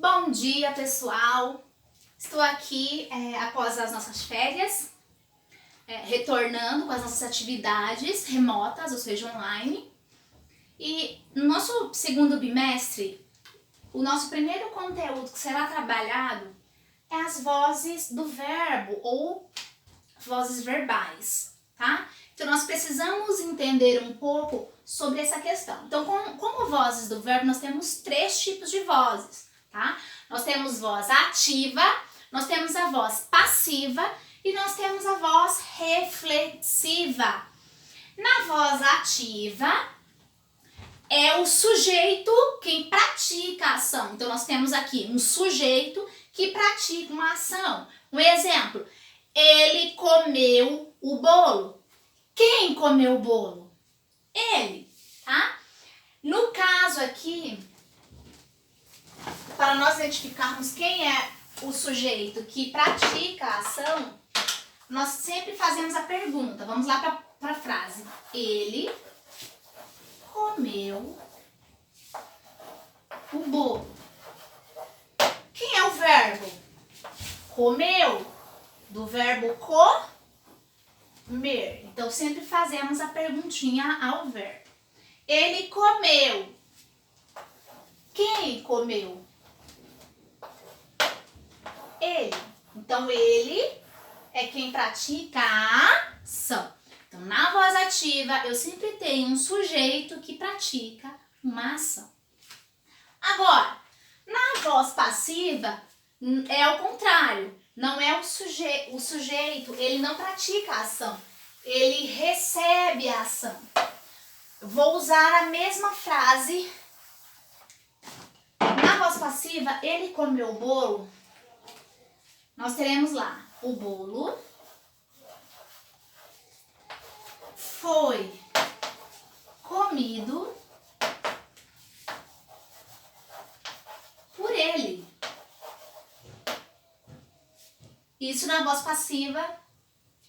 Bom dia, pessoal! Estou aqui após as nossas férias, retornando com as nossas atividades remotas, ou seja, online. E no nosso segundo bimestre, o nosso primeiro conteúdo que será trabalhado é as vozes do verbo ou vozes verbais, tá? Então, nós precisamos entender um pouco sobre essa questão. Então, como vozes do verbo, nós temos 3 tipos de vozes, tá? Nós temos voz ativa, nós temos a voz passiva e nós temos a voz reflexiva. Na voz ativa, é o sujeito quem pratica a ação. Então, nós temos aqui um sujeito que pratica uma ação. Um exemplo, ele comeu o bolo. Quem comeu o bolo? Ele, tá? No caso aqui, para nós identificarmos quem é o sujeito que pratica a ação, nós sempre fazemos a pergunta. Vamos lá para a frase. Ele comeu o bolo. Quem é o verbo? Comeu, do verbo comer. Então, sempre fazemos a perguntinha ao verbo. Ele comeu. Quem comeu? Ele. Então, ele é quem pratica a ação. Então, na voz ativa, eu sempre tenho um sujeito que pratica uma ação. Agora, na voz passiva, é o contrário. Não é o sujeito, ele não pratica a ação. Ele recebe a ação. Eu vou usar a mesma frase. Na voz passiva, ele comeu o bolo. Nós teremos lá, o bolo foi comido por ele. Isso na voz passiva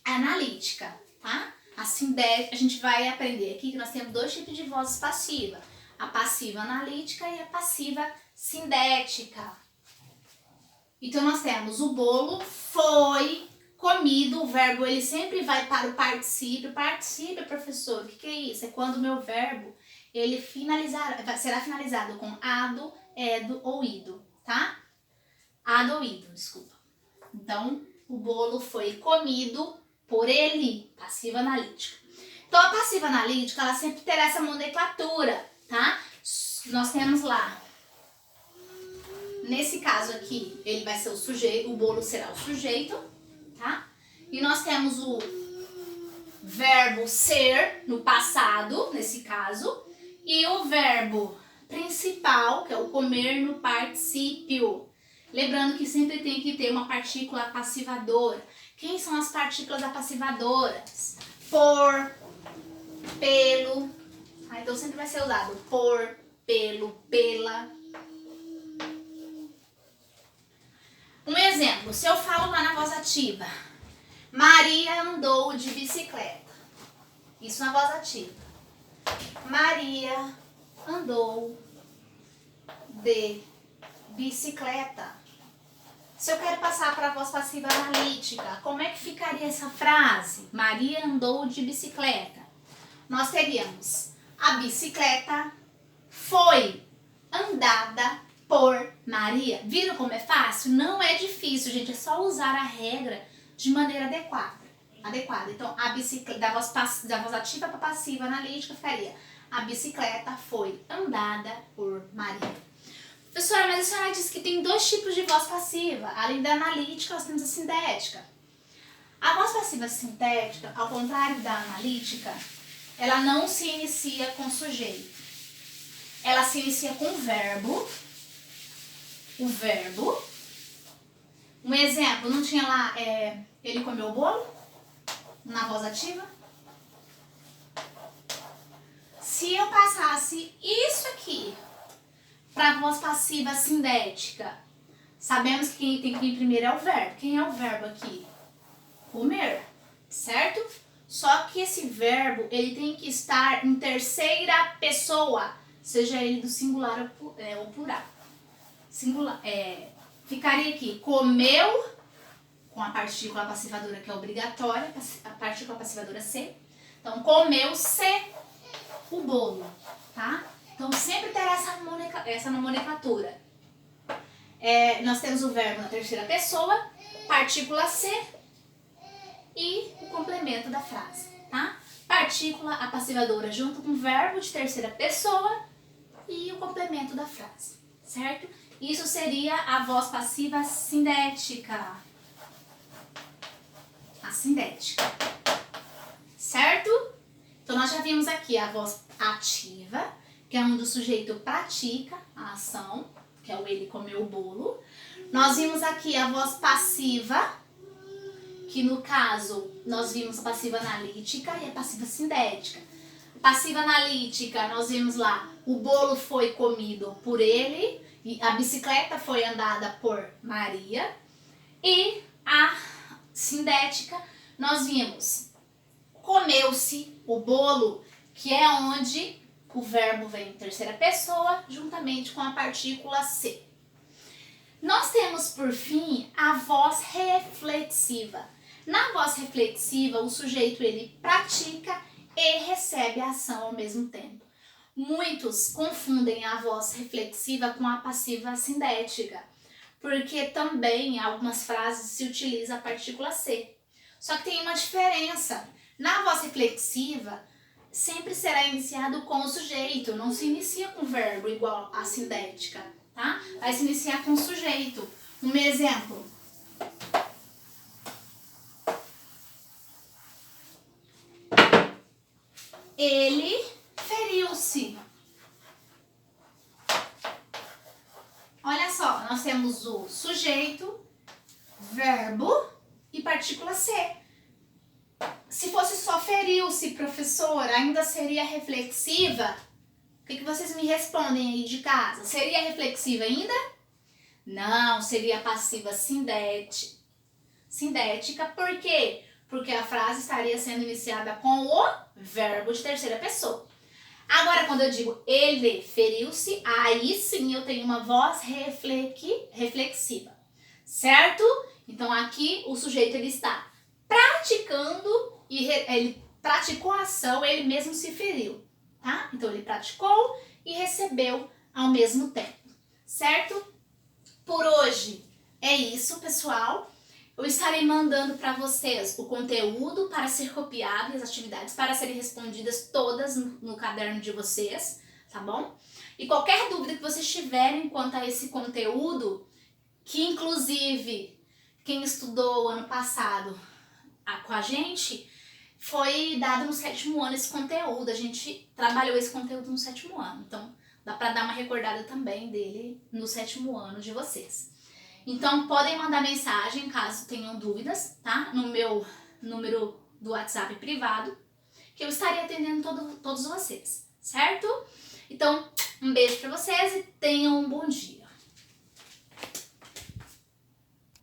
analítica, tá? Assim, a gente vai aprender aqui que nós temos 2 tipos de vozes passivas. A passiva analítica e a passiva sindética. Então, nós temos o bolo foi comido. O verbo, ele sempre vai para o particípio. Particípio, professor, o que é isso? É quando o meu verbo, ele será finalizado com ado, edo ou ido, tá? Ado ou ido, desculpa. Então, o bolo foi comido por ele, passiva analítica. Então, a passiva analítica, ela sempre terá essa nomenclatura, tá? Nós temos lá, nesse caso aqui, ele vai ser o sujeito, o bolo será o sujeito, tá? E nós temos o verbo ser, no passado, nesse caso, e o verbo principal, que é o comer, no particípio. Lembrando que sempre tem que ter uma partícula passivadora. Quem são as partículas passivadoras? Por, pelo. Então sempre vai ser usado por, pelo, pela. Um exemplo, se eu falo lá na voz ativa, Maria andou de bicicleta. Isso na voz ativa. Maria andou de bicicleta. Se eu quero passar para a voz passiva analítica, como é que ficaria essa frase? Maria andou de bicicleta. Nós teríamos a bicicleta foi andada por Maria. Viram como é fácil? Não é difícil, gente. É só usar a regra de maneira adequada. Então, a bicicleta, da voz ativa para passiva analítica ficaria a bicicleta foi andada por Maria. Professora, mas a senhora disse que tem 2 tipos de voz passiva. Além da analítica, nós temos a sindética. A voz passiva sintética, ao contrário da analítica, ela não se inicia com sujeito. Ela se inicia com verbo. O verbo. Um exemplo, não tinha lá, ele comeu o bolo? Na voz ativa. Se eu passasse isso aqui para a voz passiva sindética, sabemos que quem tem que vir primeiro é o verbo. Quem é o verbo aqui? Comer, certo? Só que esse verbo, ele tem que estar em terceira pessoa, seja ele do singular ou plural. singular, ficaria aqui, comeu, com a partícula passivadora que é obrigatória, a partícula passivadora ser. Então, comeu-se o bolo, tá? Então, sempre terá essa nomenclatura. Nós temos o verbo na terceira pessoa, partícula ser e o complemento da frase, tá? Partícula apassivadora junto com o verbo de terceira pessoa e o complemento da frase, certo? Isso seria a voz passiva sindética. A sindética, certo? Então, nós já vimos aqui a voz ativa, que é onde o sujeito pratica a ação, que é o ele comeu o bolo. Nós vimos aqui a voz passiva, que no caso, nós vimos a passiva analítica e a passiva sindética. Passiva analítica, nós vimos lá, o bolo foi comido por ele, e a bicicleta foi andada por Maria. E a sindética, nós vimos, comeu-se o bolo, que é onde o verbo vem em terceira pessoa, juntamente com a partícula ser. Nós temos, por fim, a voz reflexiva. Na voz reflexiva, o sujeito ele pratica e recebe a ação ao mesmo tempo. Muitos confundem a voz reflexiva com a passiva sindética, porque também em algumas frases se utiliza a partícula ser. Só que tem uma diferença. Na voz reflexiva, sempre será iniciado com o sujeito, não se inicia com o verbo igual a sindética, tá? Vai se iniciar com o sujeito. Um exemplo. Ele feriu-se. Olha só, nós temos o sujeito, verbo e partícula ser. Se fosse só feriu-se, professor, ainda seria reflexiva? O que vocês me respondem aí de casa? Seria reflexiva ainda? Não, seria passiva sindética. Por quê? Porque a frase estaria sendo iniciada com o verbo de terceira pessoa. Agora, quando eu digo ele feriu-se, aí sim eu tenho uma voz reflexiva, certo? Então, aqui o sujeito ele está praticando e ele praticou a ação, ele mesmo se feriu, tá? Então, ele praticou e recebeu ao mesmo tempo, certo? Por hoje é isso, pessoal. Eu estarei mandando para vocês o conteúdo para ser copiado e as atividades para serem respondidas todas no caderno de vocês, tá bom? E qualquer dúvida que vocês tiverem quanto a esse conteúdo, que inclusive quem estudou ano passado com a gente, foi dado no 7º ano esse conteúdo, a gente trabalhou esse conteúdo no 7º ano, então dá para dar uma recordada também dele no 7º ano de vocês. Então, podem mandar mensagem caso tenham dúvidas, tá? No meu número do WhatsApp privado, que eu estarei atendendo todos vocês, certo? Então, um beijo para vocês e tenham um bom dia.